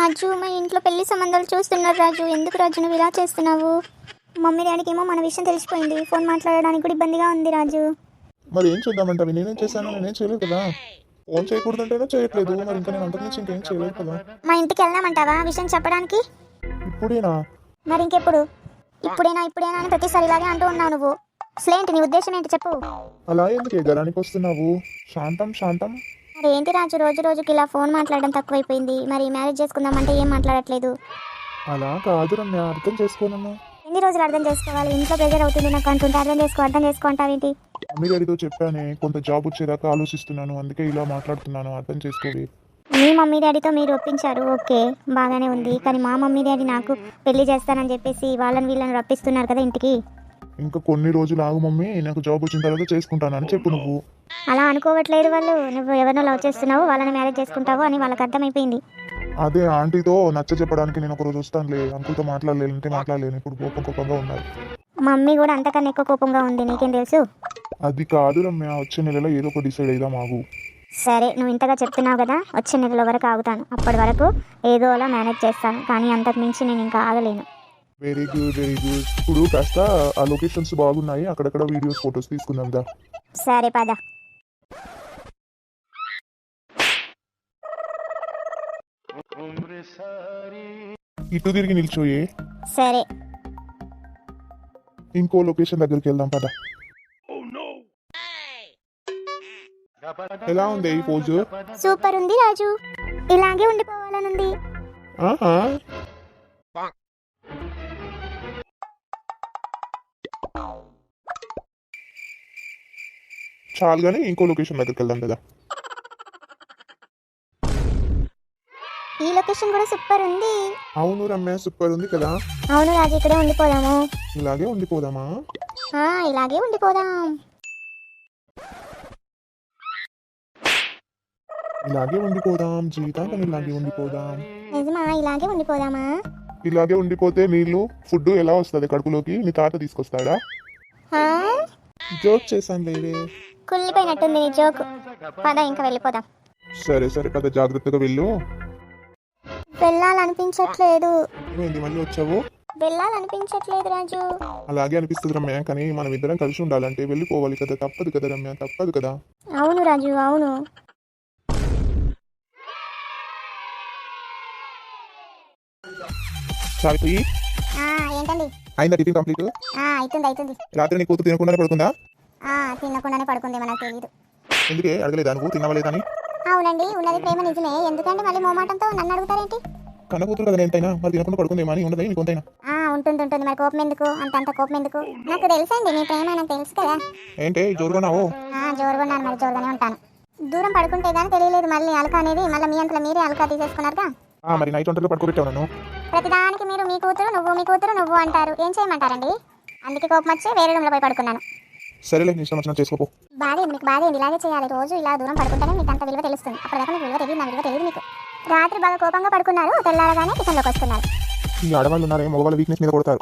రాజు, మా ఇంట్లో పెళ్లి సంబంధాలు చూస్తున్నారు రాజు. ఎందుకు రాజు నువ్వు ఇలా చేస్తున్నావు? మమ్మీ డాడీకి ఏమో మన విషయం తెలిసిపోయింది. ఫోన్ మాట్లాడడానికి కూడా ఇబ్బందిగా ఉంది రాజు. మరి ఏం చేద్దామంటావి? నేనేం చేశాను? నేనేం చేయలేదు కదా. ఫోన్ చేయకూడదంటేనే చేయట్లేదు. మరి ఇంకా నేను అంతకు మించి ఇంకేం చేయలేదు కదా. మా ఇంటికి వెళ్దామంటావా విషయం చెప్పడానికి? ఇప్పుడేనా? మరి ఇంకెప్పుడు? ఇప్పుడేనా ఇప్పుడేనా అని ప్రతిసారి ఇలాగే అంటూ ఉన్నావు నువ్వు. అసలేంటి నీ ఉద్దేశం ఏంటి చెప్పు. అలా ఎందుకు గలానికి వస్తున్నావు? శాంతం శాంతం. మరి ఏంటి రాజు, రోజు రోజుకి ఇలా ఫోన్ మాట్లాడడం తక్కువైపోయింది. మరి మ్యారేజ్ చేసుకుందామంటే ఏం మాట్లాడట్లేదు. అలా కాదు రమ్య, అర్థం చేసుకోనన్నా. ఎన్ని రోజులు అర్థం చేసుకోవాలి? ఇంట్లో ప్రెజర్ అవుతుంది నాకు అంటుంటే అర్థం చేసుకో అంటావేంటి? మమ్మీ డాడీతో చెప్పానే, కొంత జాబ్ వచ్చేదాకా ఆలోచిస్తున్నాను, అందుకే ఇలా మాట్లాడుతున్నాను, అర్థం చేసుకోవి. మీ మమ్మీ డాడీతో మీరు ఒప్పించారు, ఓకే బాగానే ఉంది. కానీ మా మమ్మీ డాడీ నాకు పెళ్లి చేస్తానని చెప్పేసి వాళ్ళని వీళ్ళని రప్పిస్తున్నారు కదా ఇంటికి. ఇంకా కొన్ని రోజులు ఆగు మమ్మీ, నాకు జాబ్ వచ్చిన తర్వాత చేసుకుంటానని చెప్పు నువ్వు. అలా అనుకోవట్లేదు వాళ్ళు. నువ్వు ఎవరినో లవ్ చేస్తున్నావు, వాళ్ళని మ్యారేజ్ చేసుకుంటావు అని వాళ్ళకి అర్థమైపోయింది. అదే ఆంటీతో నచ్చ చెప్పడానికి నేను ఒక రోజు వస్తానులే. అంకుల్తో మాట్లాడలేనంటే మాట్లాడలేను. ఇప్పుడు కోపంగా ఉన్నారు. మమ్మీ కూడా అంతకన్నా ఎక్కువ కోపంగా ఉంది, నీకేం తెలుసు? అది కాదు రమ్య, వచ్చే నెలలో ఏదో ఒక డిసైడ్ అయిదాం ఆగు. సరే, నువ్వు ఇంతగా చెప్తున్నావు కదా, వచ్చే నెల వరకు ఆగుతాను. అప్పటి వరకు ఏదో అలా మేనేజ్ చేస్తాను, కానీ అంతకు మించి నేను ఇంకా ఆగలేను. Very good very good. ఇప్పుడు కాస్త ఆ లొకేషన్స్ బాగున్నాయి, అక్కడక్కడ వీడియోస్ ఫొటోస్ తీసుకుందాం దా. సరే పద. ఇటు తిరిగి నిల్చోయే. సరే. ఇంకో లొకేషన్ దగ్గరికి వెళ్దాం పద. ఎలా ఉంది ఈ పోజు? సూపర్ ఉంది రాజు, ఇలాగే ఉండిపోవాలనుంది. ఆహా, చాలు కానీ ఇంకో లొకేషన్ దగ్గరికి వెళ్దాం కదా. ఈ లొకేషన్ కూడా సూపర్ ఉంది. అవును రమ్య, సూపర్ ఉంది కదా. అవును రాజు, ఇక్కడే ఉండిపోదాము. ఇలాగే ఉండిపోదామా? ఇలాగే ఉండిపోదాం. ఇలాగే ఉండిపోదాం, జీవితాంతం ఇలాగే ఉండిపోదాం. నిజమా? ఇలాగే ఉండిపోదామా? ఇలాగే ఉండిపోతే నీళ్ళు ఫుడ్ ఎలా వస్తుంది కడుపులోకి? నీ తాత తీసుకొస్తాడా? జోక్ చేశాను లేవే. కుళ్ళిపోయినట్టుంది నీ జోకు. పద ఇంకా వెళ్ళిపోదాం. సరే సరే పద, జాగ్రత్తగా వెళ్ళు. వెళ్ళాలనిపించట్లేదు. ఏమైంది మళ్ళీ వచ్చావు? వెళ్ళాలనిపించట్లేదు రాజు. అలాగే అనిపిస్తుంది రమ్య, కానీ మనం ఇద్దరం కలిసి ఉండాలంటే వెళ్ళిపోవాలి కదా. తప్పదు కదా రమ్య, తప్పదు కదా. అవును రాజు, అవును. సావిత్రి, ఏంటండి? అయిందా టిఫిన్ కంప్లీట్? అవుతుంది. రాత్రి నీ కూతురు తినకుండానే పడుకుందా? తినకుండానే పడుకుంది, మనకు తెలియదు. ఎందుకే అడగలేదా నువ్వు తినవలేదని? అవునండి, ఉన్నది ప్రేమ నిజమే. ఎందుకంటే మళ్ళీ మోమాటంతో నన్ను అడుగుతారేంటి? కన్న కూతురు కదా ఎంతైనా, మరి తినకుండా పడుకుందేమో అని ఉండదు నీకు ఎంతైనా. ఉంటుంది. మరి కోపం ఎందుకు? అంత కోపం ఎందుకు? నాకు తెలుసండి మీ ప్రేమ, నాకు తెలుసు కదా. ఏంటి జోరుకున్నావు? జోరుకున్నాను, మరి జోరుగానే ఉంటాను. దూరం పడుకుంటే కానీ తెలియలేదు మళ్ళీ అలక అనేది. మళ్ళీ మీ అంతలో మీరే అలక తీసేసుకున్నారుగా. మరి నైట్ ఒంటరిలో పడుకోబెట్టావు నన్ను. ప్రతిదానికి మీరు మీ కూతురు నువ్వు అంటారు. ఏం చేయమంటారండి? అందుకే కోపం వచ్చి వేరే రూమ్లో పోయి పడుకున్నాను. సరేలే, నీ ఇష్టం వచ్చినా చేసుకోపో. మీకు బాధేంది? ఇలాగే చేయాలి. రోజు ఇలా దూరం పడుకుంటేనే మీకు అంత విలువ తెలుస్తుంది. అప్పటిదాకా మీకు విలువ తెలియదు, నా విలువ తెలియదు మీకు. రాత్రి బాగా కోపంగా పడుకున్నారు, తెల్లారగానే కిచెన్లోకి వస్తున్నారు. ఈ ఆడవాళ్ళు ఉన్నారే, మగవాళ్ళ వీక్నెస్ మీద కొడతారు.